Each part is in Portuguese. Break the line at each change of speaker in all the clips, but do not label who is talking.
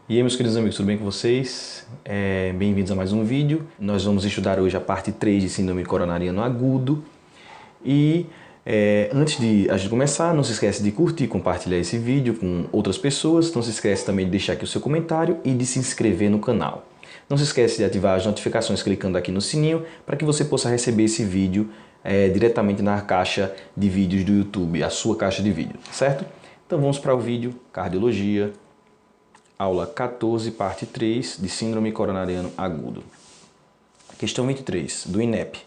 E aí, meus queridos amigos, tudo bem com vocês? Bem-vindos a mais um vídeo. Nós vamos estudar hoje a parte 3 de síndrome coronariano agudo. E antes de a gente começar, não se esquece de curtir e compartilhar esse vídeo com outras pessoas. Não se esquece também de deixar aqui o seu comentário e de se inscrever no canal. Não se esquece de ativar as notificações clicando aqui no sininho para que você possa receber esse vídeo diretamente na caixa de vídeos do YouTube, a sua caixa de vídeo, certo? Então vamos para o vídeo Cardiologia. Aula 14, parte 3, de síndrome coronariano agudo. Questão 23, do INEP.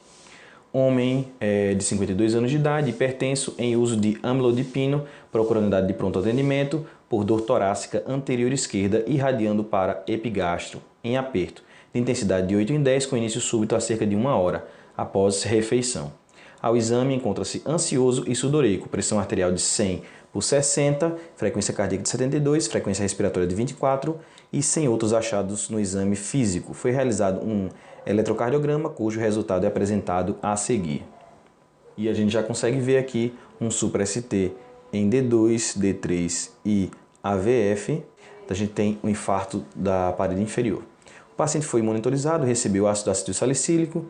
Homem de 52 anos de idade, hipertenso, em uso de amlodipino, procura unidade de pronto atendimento por dor torácica anterior esquerda irradiando para epigastro, em aperto, de intensidade de 8 em 10, com início súbito a cerca de 1 hora, após refeição. Ao exame, encontra-se ansioso e sudoreico, pressão arterial de 100 por 60, frequência cardíaca de 72, frequência respiratória de 24 e sem outros achados no exame físico. Foi realizado um eletrocardiograma, cujo resultado é apresentado a seguir. E a gente já consegue ver aqui um supra-ST em D2, D3 e AVF. A gente tem um infarto da parede inferior. O paciente foi monitorizado, recebeu ácido acetilsalicílico,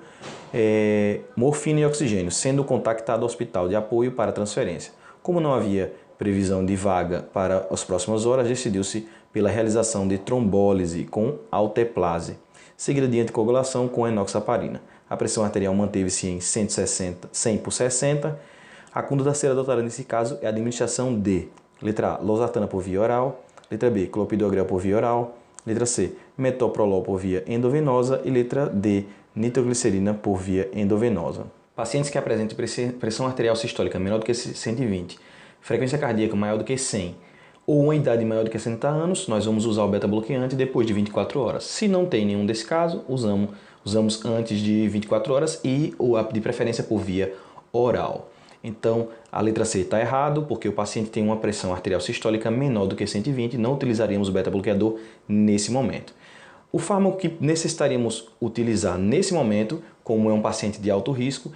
morfina e oxigênio, sendo contactado ao hospital de apoio para transferência. Como não havia previsão de vaga para as próximas horas, decidiu-se pela realização de trombólise com alteplase, seguida de anticoagulação com enoxaparina. A pressão arterial manteve-se em 100 por 60. A conduta a ser adotada nesse caso é a administração de letra A, losartana por via oral, letra B, clopidogrel por via oral, letra C, metoprolol por via endovenosa e letra D, nitroglicerina por via endovenosa. Pacientes que apresentem pressão arterial sistólica menor do que 120, frequência cardíaca maior do que 100 ou uma idade maior do que 60 anos, nós vamos usar o beta-bloqueante depois de 24 horas. Se não tem nenhum desse caso, usamos antes de 24 horas e de preferência por via oral. Então, a letra C está errado, porque o paciente tem uma pressão arterial sistólica menor do que 120, não utilizaríamos o beta-bloqueador nesse momento. O fármaco que necessitaríamos utilizar nesse momento, como é um paciente de alto risco,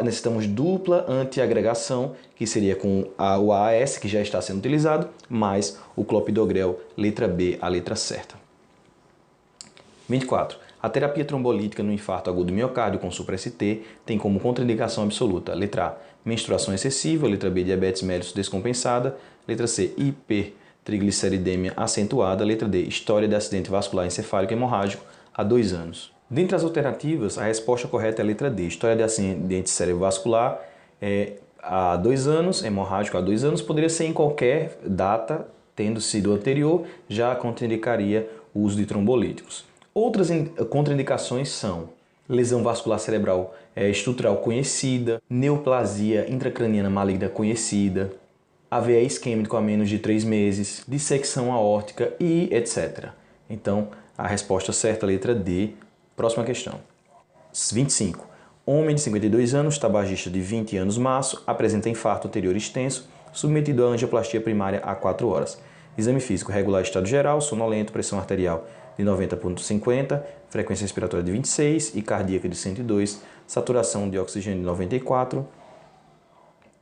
necessitamos dupla antiagregação, que seria com o AAS, que já está sendo utilizado, mais o clopidogrel, letra B, a letra certa. 24. A terapia trombolítica no infarto agudo do miocárdio com supra-ST tem como contraindicação absoluta, letra A, menstruação excessiva, letra B, diabetes mellitus descompensada, letra C, hipertrigliceridemia acentuada, letra D, história de acidente vascular encefálico hemorrágico há 2 anos. Dentre as alternativas, a resposta correta é a letra D, história de acidente cerebrovascular há 2 anos, hemorrágico há 2 anos, poderia ser em qualquer data, tendo sido anterior, já contraindicaria o uso de trombolíticos. Outras contraindicações são lesão vascular cerebral estrutural conhecida, neoplasia intracraniana maligna conhecida, AVE isquêmico a menos de 3 meses, dissecção aórtica e etc. Então, a resposta certa é a letra D. Próxima questão. 25. Homem de 52 anos, tabagista de 20 anos maço, apresenta infarto anterior extenso, submetido a angioplastia primária há 4 horas. Exame físico regular estado geral, sonolento, pressão arterial de 90,50, frequência respiratória de 26 e cardíaca de 102, saturação de oxigênio de 94,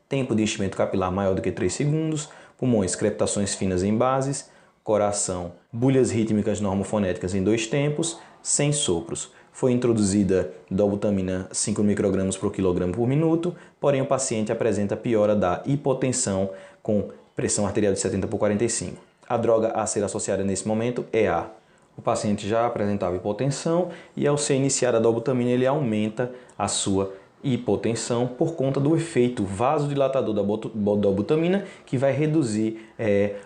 tempo de enchimento capilar maior do que 3 segundos, pulmões, crepitações finas em bases, coração, bulhas rítmicas normofonéticas em 2 tempos, sem sopros. Foi introduzida dobutamina 5 microgramas por quilograma por minuto, porém o paciente apresenta piora da hipotensão com pressão arterial de 70 por 45. A droga a ser associada nesse momento é a. O paciente já apresentava hipotensão e ao ser iniciada a dobutamina ele aumenta a sua hipotensão por conta do efeito vasodilatador da dobutamina que vai reduzir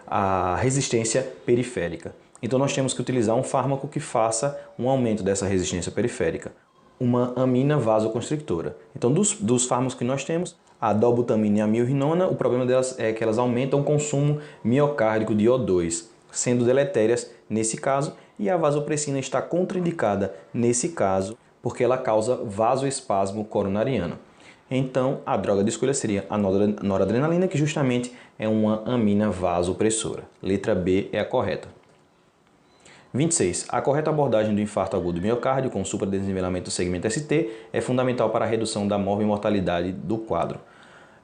a resistência periférica. Então nós temos que utilizar um fármaco que faça um aumento dessa resistência periférica, uma amina vasoconstrictora. Então dos fármacos que nós temos, a dobutamina e a milrinona, o problema delas é que elas aumentam o consumo miocárdico de O2, sendo deletérias nesse caso, e a vasopressina está contraindicada nesse caso, porque ela causa vasoespasmo coronariano. Então, a droga de escolha seria a noradrenalina, que justamente é uma amina vasopressora. Letra B é a correta. 26. A correta abordagem do infarto agudo do miocárdio com supradesenvolvimento do segmento ST é fundamental para a redução da morbimortalidade do quadro.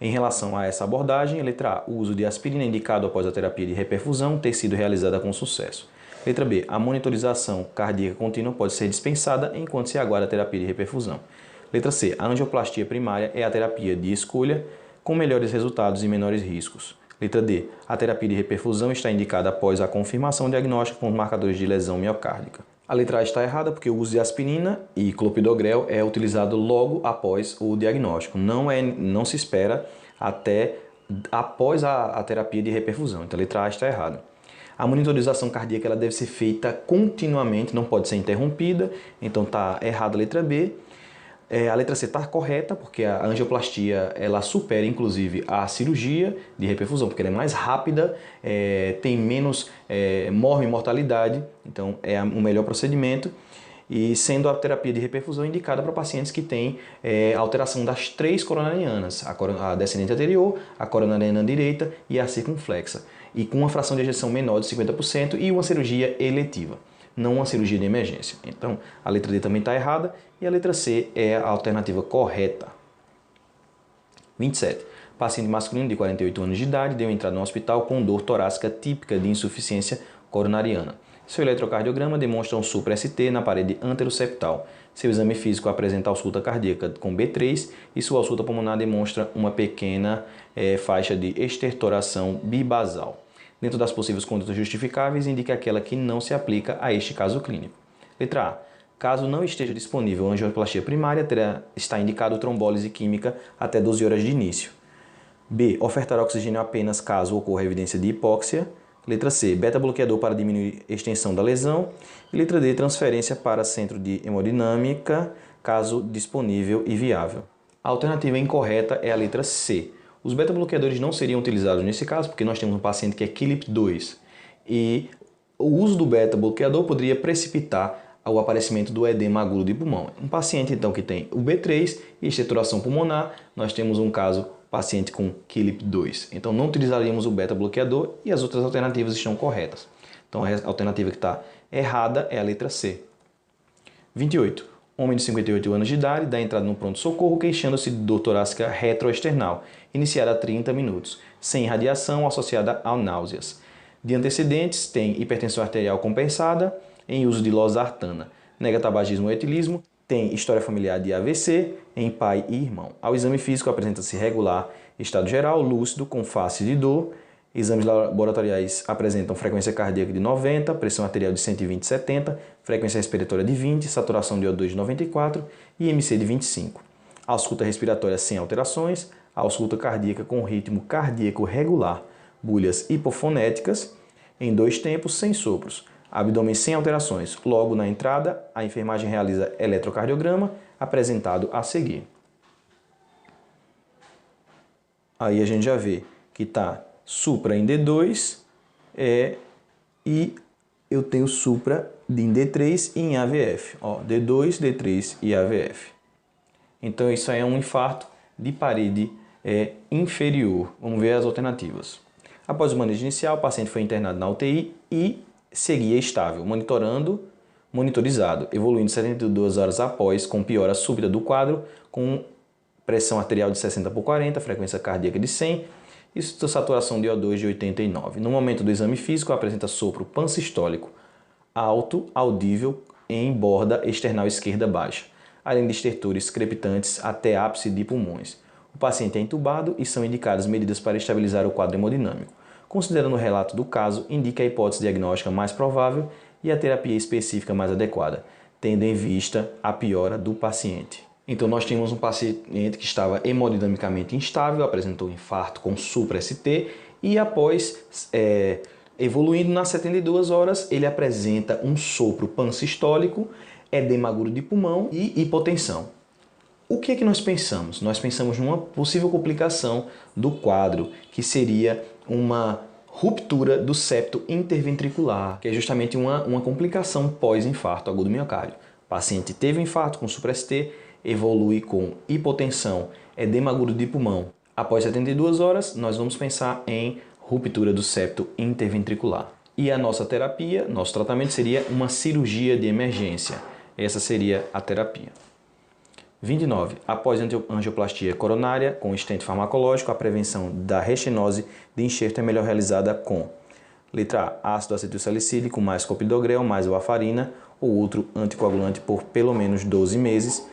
Em relação a essa abordagem, letra A, o uso de aspirina indicado após a terapia de reperfusão ter sido realizada com sucesso. Letra B. A monitorização cardíaca contínua pode ser dispensada enquanto se aguarda a terapia de reperfusão. Letra C. A angioplastia primária é a terapia de escolha com melhores resultados e menores riscos. Letra D. A terapia de reperfusão está indicada após a confirmação diagnóstica com os marcadores de lesão miocárdica. A letra A está errada porque o uso de aspirina e clopidogrel é utilizado logo após o diagnóstico. Não se espera até após a terapia de reperfusão. Então a letra A está errada. A monitorização cardíaca ela deve ser feita continuamente, não pode ser interrompida. Então está errada a letra B. A letra C está correta, porque a angioplastia ela supera inclusive a cirurgia de reperfusão, porque ela é mais rápida, tem menos mortalidade, então é o melhor procedimento, e sendo a terapia de reperfusão indicada para pacientes que têm alteração das três coronarianas, a descendente anterior, a coronariana direita e a circunflexa, e com uma fração de ejeção menor de 50% e uma cirurgia eletiva, não uma cirurgia de emergência. Então, a letra D também está errada e a letra C é a alternativa correta. 27. Paciente masculino de 48 anos de idade deu entrada no hospital com dor torácica típica de insuficiência coronariana. Seu eletrocardiograma demonstra um supra-ST na parede anteroseptal. Seu exame físico apresenta ausculta cardíaca com B3 e sua ausculta pulmonar demonstra uma pequena faixa de estertoração bibasal. Dentro das possíveis condutas justificáveis, indique aquela que não se aplica a este caso clínico. Letra A. Caso não esteja disponível angioplastia primária, está indicado trombólise química até 12 horas de início. B. Ofertar oxigênio apenas caso ocorra evidência de hipóxia. Letra C. Beta-bloqueador para diminuir a extensão da lesão. E letra D. Transferência para centro de hemodinâmica, caso disponível e viável. A alternativa incorreta é a letra C. Os beta-bloqueadores não seriam utilizados nesse caso, porque nós temos um paciente que é KILIP2 e o uso do beta-bloqueador poderia precipitar o aparecimento do edema agudo de pulmão. Um paciente, então, que tem o B3 e estertoração pulmonar, nós temos um caso paciente com KILIP2. Então, não utilizaríamos o beta-bloqueador e as outras alternativas estão corretas. Então, a alternativa que está errada é a letra C. 28. Homem de 58 anos de idade dá entrada no pronto-socorro queixando-se de dor torácica retroesternal, iniciada há 30 minutos, sem irradiação associada a náuseas. De antecedentes, tem hipertensão arterial compensada, em uso de losartana, nega tabagismo ou etilismo, tem história familiar de AVC em pai e irmão. Ao exame físico apresenta-se regular, estado geral, lúcido, com face de dor. Exames laboratoriais apresentam frequência cardíaca de 90, pressão arterial de 120/70, frequência respiratória de 20, saturação de O2 de 94 e IMC de 25. Ausculta respiratória sem alterações, ausculta cardíaca com ritmo cardíaco regular, bulhas hipofonéticas em 2 tempos sem sopros, abdômen sem alterações. Logo na entrada, a enfermagem realiza eletrocardiograma apresentado a seguir. Aí a gente já vê que está supra em D2 e eu tenho supra em D3 e em AVF. D2, D3 e AVF. Então isso aí é um infarto de parede inferior. Vamos ver as alternativas. Após o manejo inicial, o paciente foi internado na UTI e seguia estável, monitorizado, evoluindo 72 horas após, com piora súbita do quadro, com pressão arterial de 60/40, frequência cardíaca de 100, e saturação de O2 de 89. No momento do exame físico, apresenta sopro pansistólico alto, audível em borda external esquerda baixa, além de estertores crepitantes até ápice de pulmões. O paciente é intubado e são indicadas medidas para estabilizar o quadro hemodinâmico. Considerando o relato do caso, indica a hipótese diagnóstica mais provável e a terapia específica mais adequada, tendo em vista a piora do paciente. Então, nós tínhamos um paciente que estava hemodinamicamente instável, apresentou infarto com supra-ST e após evoluindo nas 72 horas, ele apresenta um sopro pansistólico, edema agudo de pulmão e hipotensão. O que é que nós pensamos? Nós pensamos numa possível complicação do quadro, que seria uma ruptura do septo interventricular, que é justamente uma complicação pós-infarto agudo do miocárdio. O paciente teve infarto com supra-ST, evolui com hipotensão, edema agudo de pulmão. Após 72 horas, nós vamos pensar em ruptura do septo interventricular. E a nossa terapia, nosso tratamento seria uma cirurgia de emergência. Essa seria a terapia. 29. Após angioplastia coronária com stent farmacológico, a prevenção da rechinose de enxerto é melhor realizada com Letra A, ácido acetilsalicílico mais clopidogrel mais varfarina ou outro anticoagulante por pelo menos 12 meses.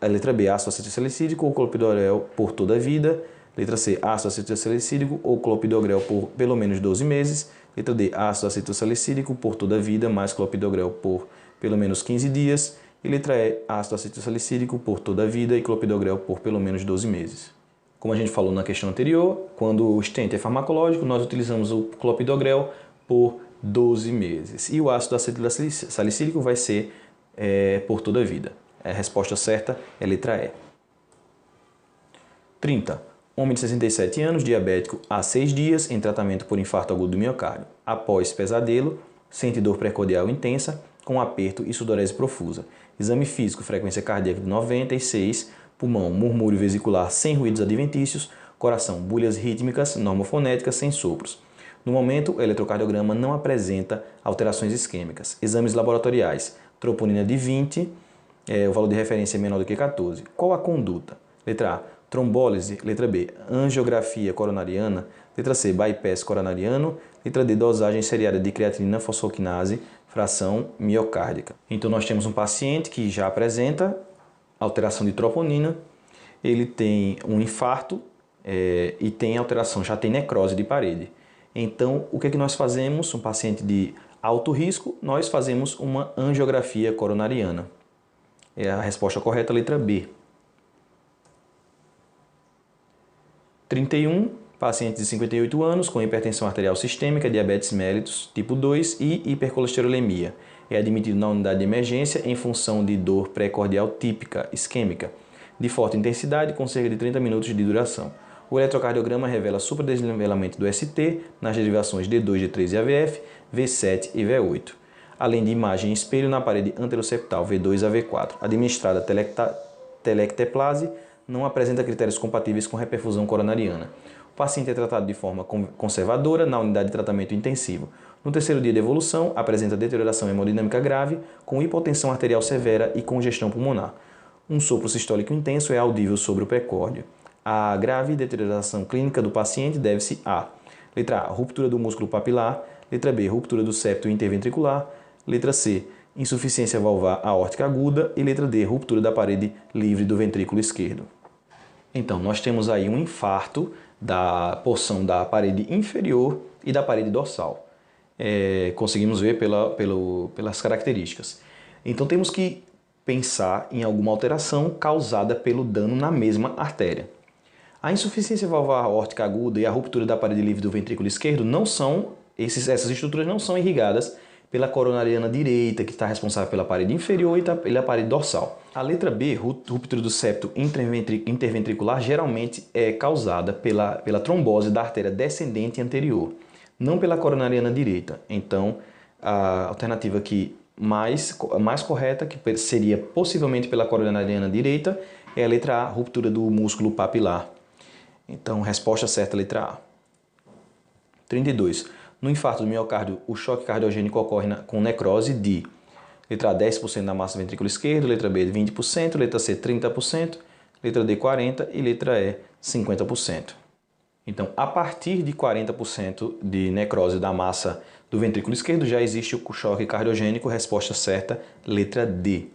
A letra B, ácido acetilsalicílico ou clopidogrel por toda a vida. Letra C, ácido acetilsalicílico ou clopidogrel por pelo menos 12 meses. Letra D, ácido acetilsalicílico por toda a vida mais clopidogrel por pelo menos 15 dias. E letra E, ácido acetilsalicílico por toda a vida e clopidogrel por pelo menos 12 meses. Como a gente falou na questão anterior, quando o stent é farmacológico, nós utilizamos o clopidogrel por 12 meses. E o ácido acetilsalicílico vai ser por toda a vida. A resposta certa é a letra E. 30. Homem de 67 anos, diabético, há 6 dias, em tratamento por infarto agudo do miocárdio. Após pesadelo, sente dor precordial intensa, com aperto e sudorese profusa. Exame físico, frequência cardíaca de 96, pulmão, murmúrio vesicular sem ruídos adventícios, coração, bulhas rítmicas, normofonéticas sem sopros. No momento, o eletrocardiograma não apresenta alterações isquêmicas. Exames laboratoriais, troponina de 20, o valor de referência é menor do que 14. Qual a conduta? Letra A, trombólise. Letra B, angiografia coronariana. Letra C, bypass coronariano. Letra D, dosagem seriada de creatinina fosfoquinase, fração miocárdica. Então nós temos um paciente que já apresenta alteração de troponina, ele tem um infarto e tem alteração, já tem necrose de parede. Então, o que é que nós fazemos? Um paciente de alto risco, nós fazemos uma angiografia coronariana. É a resposta correta, letra B. 31, paciente de 58 anos com hipertensão arterial sistêmica, diabetes mellitus tipo 2 e hipercolesterolemia. É admitido na unidade de emergência em função de dor pré-cordial típica, isquêmica, de forte intensidade com cerca de 30 minutos de duração. O eletrocardiograma revela supradesnivelamento do ST nas derivações D2, D3 e AVF, V7 e V8, além de imagem em espelho na parede anteroseptal V2 a V4. Administrada telecteplase, não apresenta critérios compatíveis com reperfusão coronariana. O paciente é tratado de forma conservadora na unidade de tratamento intensivo. No terceiro dia de evolução, apresenta deterioração hemodinâmica grave, com hipotensão arterial severa e congestão pulmonar. Um sopro sistólico intenso é audível sobre o pré-córdio. A grave deterioração clínica do paciente deve-se a: letra A, ruptura do músculo papilar. Letra B, ruptura do septo interventricular. Letra C, insuficiência valvar aórtica aguda. E letra D, ruptura da parede livre do ventrículo esquerdo. Então, nós temos aí um infarto da porção da parede inferior e da parede dorsal. Conseguimos ver pelas características. Então, temos que pensar em alguma alteração causada pelo dano na mesma artéria. A insuficiência valvar aórtica aguda e a ruptura da parede livre do ventrículo esquerdo essas estruturas não são irrigadas pela coronariana direita, que está responsável pela parede inferior e pela parede dorsal. A letra B, ruptura do septo interventricular, geralmente é causada pela trombose da artéria descendente anterior, não pela coronariana direita. Então, a alternativa aqui mais correta, que seria possivelmente pela coronariana direita, é a letra A, ruptura do músculo papilar. Então, resposta certa, letra A. 32. No infarto do miocárdio, o choque cardiogênico ocorre com necrose de letra A, 10% da massa ventrículo esquerdo, letra B, 20%, letra C, 30%, letra D, 40% e letra E, 50%. Então, a partir de 40% de necrose da massa do ventrículo esquerdo, já existe o choque cardiogênico, resposta certa, letra D.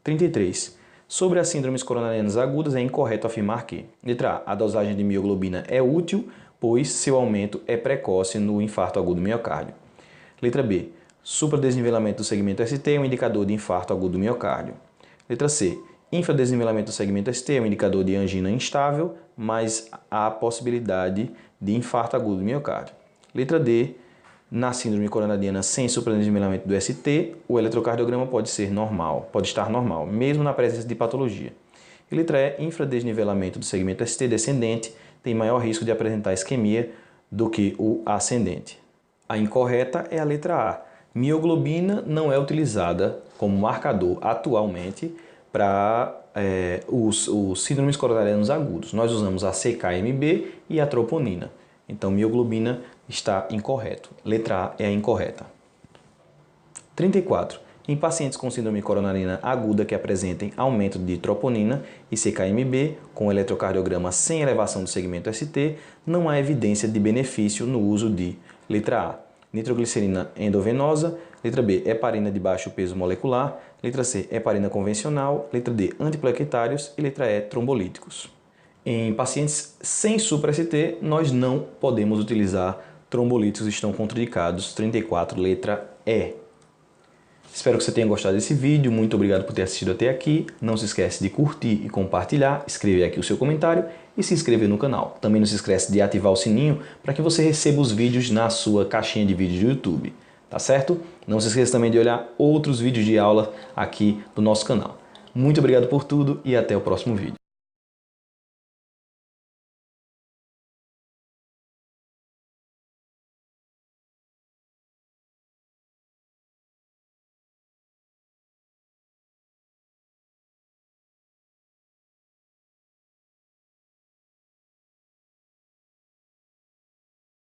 33. Sobre as síndromes coronarianas agudas, é incorreto afirmar que: letra A, a dosagem de mioglobina é útil, pois seu aumento é precoce no infarto agudo do miocárdio. Letra B, supradesnivelamento do segmento ST é um indicador de infarto agudo do miocárdio. Letra C, infradesnivelamento do segmento ST é um indicador de angina instável, mas há possibilidade de infarto agudo do miocárdio. Letra D, na síndrome coronariana sem supradesnivelamento do ST, o eletrocardiograma pode estar normal, mesmo na presença de patologia. E letra E, infradesnivelamento do segmento ST descendente tem maior risco de apresentar isquemia do que o ascendente. A incorreta é a letra A. Mioglobina não é utilizada como marcador atualmente para os síndromes coronarianos agudos. Nós usamos a CK-MB e a troponina. Então, mioglobina está incorreto. Letra A é a incorreta. 34. Em pacientes com síndrome coronariana aguda que apresentem aumento de troponina e CK-MB com eletrocardiograma sem elevação do segmento ST, não há evidência de benefício no uso de Letra A, nitroglicerina endovenosa. Letra B, heparina de baixo peso molecular. Letra C, heparina convencional. Letra D, antiplaquetários. E letra E, trombolíticos. Em pacientes sem supra-ST, nós não podemos utilizar trombolíticos, estão contraindicados. 34, letra E. Espero que você tenha gostado desse vídeo, muito obrigado por ter assistido até aqui. Não se esquece de curtir e compartilhar, escrever aqui o seu comentário e se inscrever no canal. Também não se esquece de ativar o sininho para que você receba os vídeos na sua caixinha de vídeos do YouTube, tá certo? Não se esqueça também de olhar outros vídeos de aula aqui do nosso canal. Muito obrigado por tudo e até o próximo vídeo.